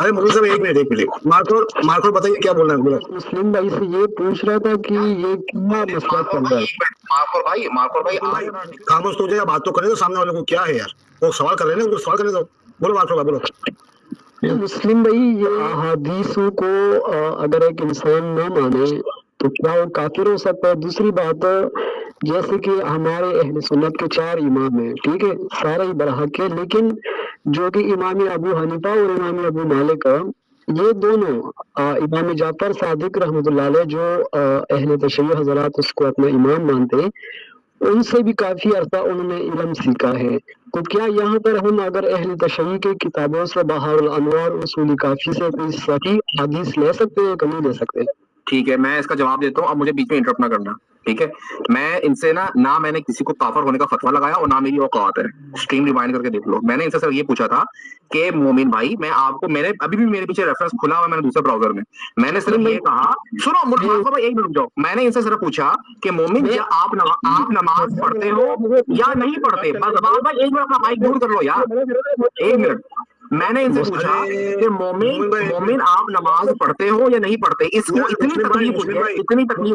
अरे मोदी साहब एक मिनट मार्को बताइए क्या बोलना है, बोलो। मुस्लिम भाई से ये पूछ रहा था कि ये क्या मसला चल रहा है। मार्को भाई खामोश तो हो जाए, बात तो करे तो सामने वाले को, क्या है यार, वो सवाल कर रहे हैं, उनको सवाल करने दो। बोलो मार्को भाई, बोलो। मुस्लिम भाई, ये अहादीसों को अगर एक इंसान न माने तो क्या वो काफिर हो सकता है? दूसरी बात, जैसे कि हमारे अहले सुन्नत के 4 इमाम हैं, ठीक है, सारे ही बरहक है, लेकिन जो कि इमाम अबू हनीफा और इमाम अबू मालिक, ये दोनों इमाम जाफर सादिक रहमतुल्लाह अलैह जो अहले तशय्युअ हजरात उसको अपना इमाम मानते हैं, उनसे भी काफी अरसा उन्होंने इल्म सीखा है। तो क्या यहाँ पर हम अगर अहले तशय्युअ की किताबों से बहारुल अनवार उसूल काफी से कोई सही हदीस ले सकते हैं कि नहीं ले सकते? ठीक है, मैं इसका जवाब देता हूँ, अब मुझे बीच में इंटरप्ट ना करना, ठीक है। मैं इनसे ना मैंने किसी को काफिर होने का फतवा लगाया और ना मेरी औकात है, स्ट्रीम रिवाइंड करके देख लो। मैंने इनसे सिर्फ ये पूछा था कि मोमिन भाई, मैंने अभी भी मेरे पीछे रेफरेंस खुला हुआ है, मैंने दूसरे ब्राउजर में, मैंने सिर्फ ये कहा, सुनो मार्को भाई एक मिनट रुक जाओो, मैंने इनसे सिर्फ पूछा कि मोमिन क्या आप नमाज पढ़ते हो या नहीं पढ़ते? बस भाई एक मिनट अपना माइक म्यूट कर लो यार, एक मिनट। मैंने इनसे पूछा कि मोमिन आप नमाज पढ़ते हो या नहीं पढ़ते? इसको इतनी तकलीफ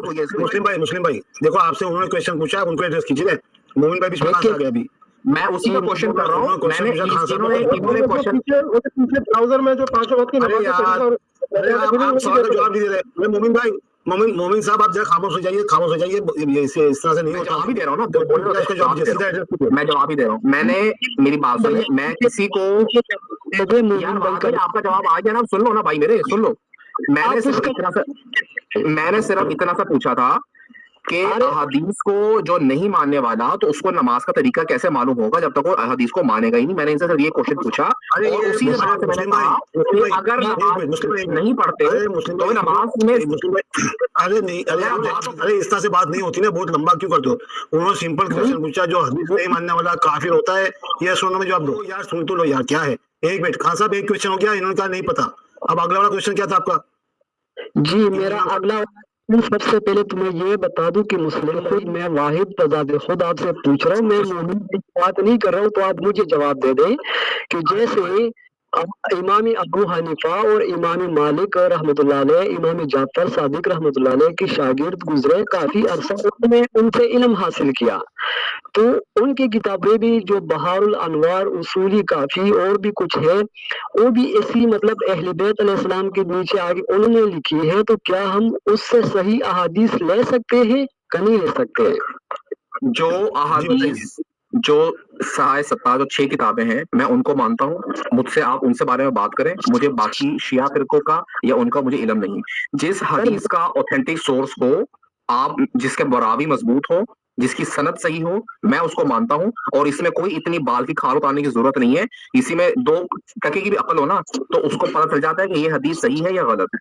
हुई है मुस्लिम भाई देखो, आपसे उन्होंने क्वेश्चन पूछा, उनको एड्रेस कीजिए। मोमिन भाई बीच में आ गया अभी, मैं उसी का क्वेश्चन कर रहा हूँ। मैंने इन्होंने क्वेश्चन ब्राउजर में जो 5 वक्त की नमाज आप सवाल का जवाब नहीं दे रहे। मोमिन भाई, मोमिन साहब आप जरा खामोश हो जाइए, इस तरह से नहीं होता। जवाब ही दे रहा हूँ ना, मैं जवाब ही दे रहा हूँ। मैंने मेरी बात सुने, मैं किसी को यार आपका जवाब आ गया ना, सुन लो ना भाई मेरे, सुन लो। मैंने सिर्फ इतना सा पूछा था कि अहादीस को जो नहीं मानने वाला तो उसको नमाज का तरीका कैसे मालूम होगा जब तक वो अहादीस को मानेगा ही नहीं। मैंने इनसे सिर्फ ये क्वेश्चन पूछा और उसी से मैंने कहा कि अगर नहीं पढ़ते तो नमाज में अरे इस तरह से बात नहीं होती ना, बहुत लंबा क्यों करते हो? उन्होंने सिंपल क्वेश्चन पूछा, जो हदीस नहीं मानने वाला काफिर होता है, ये सुनने में जवाब दो यार, सुन तो लो यार, क्या है। एक मिनट खान साहब, एक क्वेश्चन हो गया, इन्होंने कहा नहीं पता। अब अगला वाला क्वेश्चन क्या था आपका? जी, मेरा अगला सबसे पहले तुम्हें ये बता दूं कि मुस्लिम खुद, मैं वाहिद तजाद खुद आपसे पूछ रहा हूँ, मैं मोमिन की बात नहीं कर रहा हूँ, तो आप मुझे जवाब दे दें कि जैसे इमाम अबू हनीफा और इमाम मालिक रहमतुल्लाह अलैह, इमाम जाफर सादिक रहमतुल्लाह अलैह की शागिर्द गुजरे, काफी अरसा उन्होंने उनसे इल्म हासिल किया, तो उनकी किताबें भी जो बहारुल अनवार, उसूली काफी और भी कुछ है, वो भी ऐसी मतलब अहले बैत अलैहिस्सलाम के नीचे आगे उन्होंने लिखी है, तो क्या हम उससे सही अहादीस ले सकते हैं कि नहीं ले सकते? जो अहादीस जो सहाय सत्ता जो 6 किताबें हैं, मैं उनको मानता हूँ। मुझसे आप उनसे बारे में बात करें, मुझे बाकी शिया फिरकों का या उनका मुझे इल्म नहीं। जिस हदीस का ऑथेंटिक सोर्स हो, आप जिसके बरावी मजबूत हो, जिसकी सनद सही हो, मैं उसको मानता हूँ। और इसमें कोई इतनी बाल की खाल उतारने की जरूरत नहीं है, इसी में 2 टके की भी अकल हो ना तो उसको पता चल जाता है कि ये हदीस सही है या गलत है।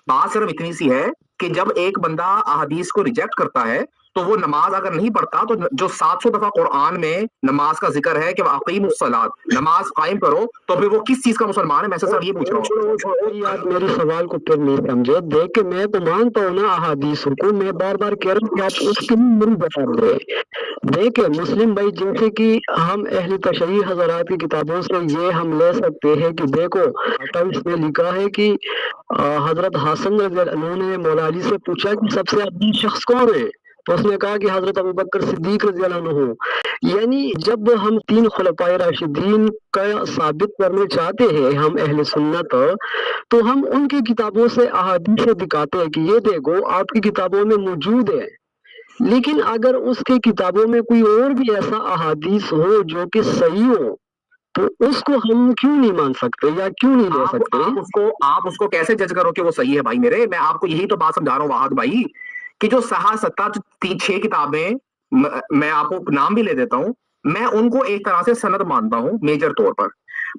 बात सिर्फ इतनी सी है कि जब एक बंदा अहादीस को रिजेक्ट करता है तो वो नमाज अगर नहीं पढ़ता, तो जो 700 दफा कुरान में नमाज का जिक्र है कि अकीमुस्सलात, नमाज कायम करो, तो फिर वो किस चीज का मुसलमान है? मैं सर ये पूछ रहा हूँ। आप मेरे सवाल को फिर नहीं समझे। देख के मैं तो मानता हूँ ना अहादीस को, मैं बार बार कह रहा हूँ कि आप उसकी नहीं बता रहे। देखे मुस्लिम भाई, जैसे कि हम अहले तशरीह हजरात की किताबों से ये हम ले सकते हैं कि देखो, इसमें लिखा है कि हजरत हसन रज़ी अल्लाह ने मौला अली से पूछा कि सबसे अजीज शख्स कौन है, तो उसने कहा कि हजरत अबू बकर सिद्दीक रज़ी अल्लाह अन्हु। यानी जब हम 3 खुलफाए राशिदीन का साबित करने चाहते हैं हम अहले सुन्नत, तो हम उनकी किताबों से अहादीस दिखाते हैं कि ये देखो आपकी किताबों में मौजूद है। लेकिन अगर उसकी किताबों में कोई और भी ऐसा अहादीस हो जो कि सही हो, तो उसको हम क्यों नहीं मान सकते या क्यों नहीं ले सकते? आप उसको कैसे जज करो कि वो सही है भाई मेरे? मैं आपको यही तो बात समझा रहा हूँ वाहद भाई, कि जो सहा सत्ता 6 किताबें, मैं आपको नाम भी ले देता हूँ, मैं उनको एक तरह से सनद मानता हूँ मेजर तौर पर।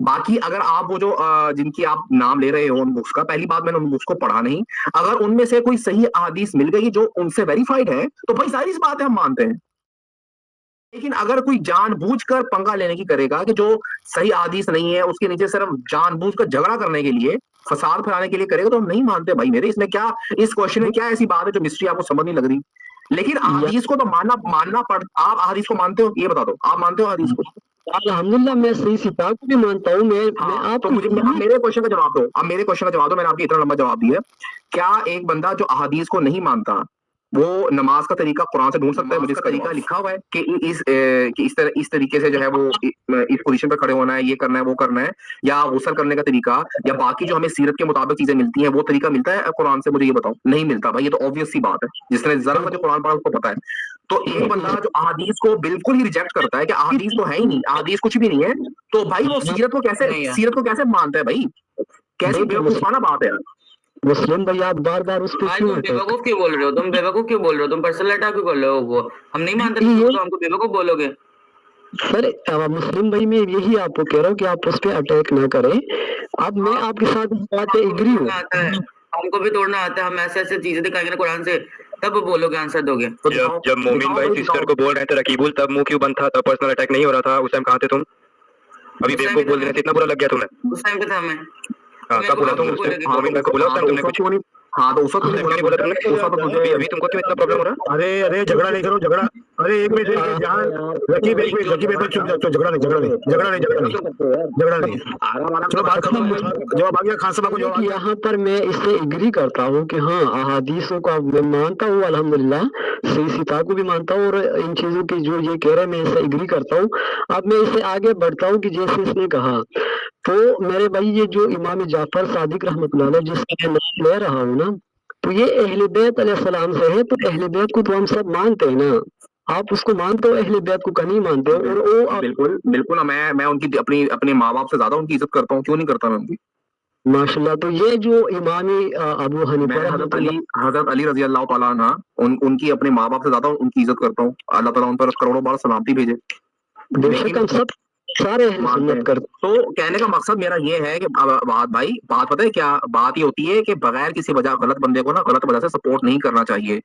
बाकी अगर आप वो जो जिनकी आप नाम ले रहे हो उन बुक्स का, पहली बात मैंने उन बुक्स को पढ़ा नहीं, अगर उनमें से कोई सही अहादीस मिल गई जो उनसे वेरीफाइड है तो भाई सारी बातें हम मानते हैं। लेकिन अगर कोई जानबूझकर पंगा लेने की करेगा कि जो सही अहादीस नहीं है उसके नीचे सिर्फ जानबूझकर झगड़ा करने के लिए, फसाद फैलाने के लिए करेगा, तो हम नहीं मानते भाई मेरे। इसमें क्या, इस क्वेश्चन में क्या ऐसी बात है जो मिस्ट्री आपको समझ नहीं लग रही? लेकिन अहादीस को तो मानना पड़। आप अहादीस को मानते हो? ये बता दो, आप मानते हो अहादीस को? अल्हम्दुलिल्लाह मैं सही सितार को भी मानता हूँ। मैं हाँ, तो आपको मुझे अब मेरे क्वेश्चन का जवाब दो, अब मेरे क्वेश्चन का जवाब दो, मैंने आपको इतना लंबा जवाब दिया। क्या एक बंदा जो अहादीस को नहीं मानता वो नमाज का तरीका कुरान से ढूंढ सकता है? मुझे इसका तरीका लिखा हुआ है कि इस तरीके से जो है वो इस पोजीशन पे खड़े होना है, ये करना है, वो करना है, या गुस्ल करने का तरीका, या बाकी जो हमें सीरत के मुताबिक चीजें मिलती हैं वो तरीका मिलता है कुरान से? मुझे ये बताओ। नहीं मिलता भाई, ये तो ऑब्वियस सी बात है, जिसने जरा सा जो कुरान पढ़ा उसको पता है। तो एक बंदा जो अहादीस को बिल्कुल ही रिजेक्ट करता है कि अहादीस तो है ही नहीं, अहादीस कुछ भी नहीं है, तो भाई वो सीरत को कैसे मानता है भाई? कैसी बेवकूफाना बात है। मुस्लिम भाई आप बार बार उस पर भाई क्यों तुम अटैक बेवकूफ क्यों बोल रहे हो? तुम बेवकूफ क्यों बोल रहे हो? तुम पर्सनल अटैक क्यों कर रहे हो? वो हम नहीं मानते तो हमको बेवकूफ बोलोगे? सर? मुस्लिम भाई मैं यही आपको कह रहा हूँ कि आप उस पर अटैक ना करें। अब मैं आपके साथ इस बात पे एग्री हूँ। हमको भी तोड़ना आता है, हम ऐसे ऐसे चीजें दिखाएंगे ना कुरान से, तब बोलोगे, आंसर दोगे। तो जब मोमिन भाई सिस्टर को बोल रहे थे रकीबुल, तब मुंह क्यों बंद था? तब पर्सनल अटैक नहीं हो रहा था? उस टाइम कहाँ थे तुम? अभी बेवकूफ बोल देने से इतना बुरा लग गया तुम्हें? उस टाइम पे था हमें। हाँ, कब बोला तुम? मोमिन भाई को बोला उस टाइम तुमने कुछ? हाँ, तो उस वक्त नहीं बोला तुमने? अभी तुमको क्यों इतना प्रॉब्लम हो रहा है? अरे अरे झगड़ा नहीं करो, झगड़ा। अरे एक मिनट जहाँ रकीब एक मिनट चुप जाओ, झगड़ा नहीं चलो बात खत्म। जवाब आ गया खान साहब को? जवाब यहाँ पर मैं इससे एग्री करता हूँ कि हाँ अहादीसों को मैं मानता हूँ अल्हम्दुलिल्लाह, सही सिता को भी मानता हूँ, और इन चीजों की जो ये कह रहे हैं मैं इससे एग्री करता हूँ। अब मैं इससे आगे बढ़ता हूँ कि जैसे इसने कहा, तो मेरे भाई ये जो इमाम जाफर सादिक रहमतुल्लाह अलैह जिसका मैं नाम ले रहा हूँ ना, तो ये अहले बैत अलैहिस्सलाम से है। तो अहले बैत को तो हम सब मानते हैं ना, आप उसको मानते हो, अहले बैत को नहीं मानते हो? और वो बिल्कुल बिल्कुल, मैं उनकी अपने माँ बाप से ज्यादा उनकी इज्जत करता हूँ। क्यों नहीं करता मैं उनकी? माशाल्लाह। तो ये जो इमामी अबू हनीफा हजरत अली रजी अल्लाह तआला अन्हा, उनकी अपने माँ बाप से ज्यादा उनकी इज्जत करता हूँ। अल्लाह ताला उन पर करोड़ों बार सलामती भेजे। बेशक हम सब सारे अहले सुन्नत करते। तो कहने का मकसद मेरा ये है कि बात पता है क्या बात? ये होती है कि बगैर किसी वजह गलत बंदे को ना गलत वजह से सपोर्ट नहीं करना चाहिए।